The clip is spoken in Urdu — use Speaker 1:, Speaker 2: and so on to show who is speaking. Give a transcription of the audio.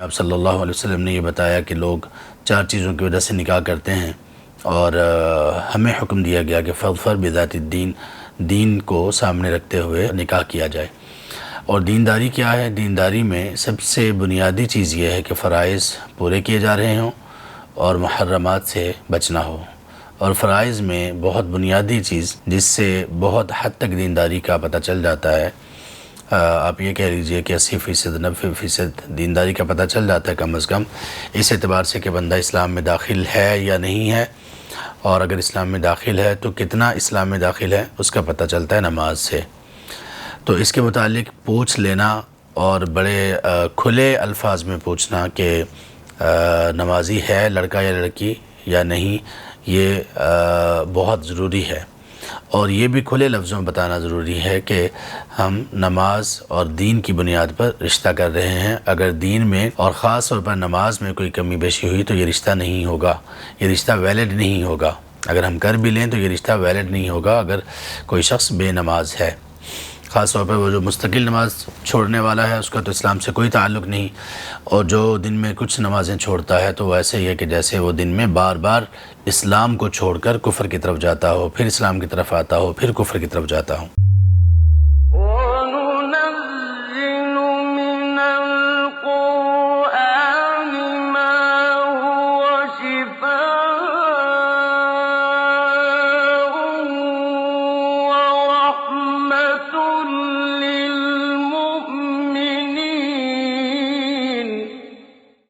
Speaker 1: آپ صلی اللہ علیہ وسلم نے یہ بتایا کہ لوگ 4 چیزوں کی وجہ سے نکاح کرتے ہیں، اور ہمیں حکم دیا گیا کہ فظفر بذات الدین، دین کو سامنے رکھتے ہوئے نکاح کیا جائے۔ اور دینداری کیا ہے؟ دینداری میں سب سے بنیادی چیز یہ ہے کہ فرائض پورے کیے جا رہے ہوں اور محرمات سے بچنا ہو۔ اور فرائض میں بہت بنیادی چیز جس سے بہت حد تک دینداری کا پتہ چل جاتا ہے، آپ یہ کہہ لیجئے کہ 80% 90% دینداری کا پتہ چل جاتا ہے کم از کم، اس اعتبار سے کہ بندہ اسلام میں داخل ہے یا نہیں ہے، اور اگر اسلام میں داخل ہے تو کتنا اسلام میں داخل ہے اس کا پتہ چلتا ہے نماز سے۔ تو اس کے متعلق پوچھ لینا اور بڑے کھلے الفاظ میں پوچھنا کہ نمازی ہے لڑکا یا لڑکی یا نہیں، یہ بہت ضروری ہے۔ اور یہ بھی کھلے لفظوں میں بتانا ضروری ہے کہ ہم نماز اور دین کی بنیاد پر رشتہ کر رہے ہیں۔ اگر دین میں اور خاص طور پر نماز میں کوئی کمی بیشی ہوئی تو یہ رشتہ نہیں ہوگا، یہ رشتہ ویلڈ نہیں ہوگا۔ اگر ہم کر بھی لیں تو یہ رشتہ ویلڈ نہیں ہوگا اگر کوئی شخص بے نماز ہے، خاص طور پر وہ جو مستقل نماز چھوڑنے والا ہے اس کا تو اسلام سے کوئی تعلق نہیں، اور جو دن میں کچھ نمازیں چھوڑتا ہے تو وہ ایسے ہی ہے کہ جیسے وہ دن میں بار بار اسلام کو چھوڑ کر کفر کی طرف جاتا ہو، پھر اسلام کی طرف آتا ہو، پھر کفر کی طرف جاتا ہو۔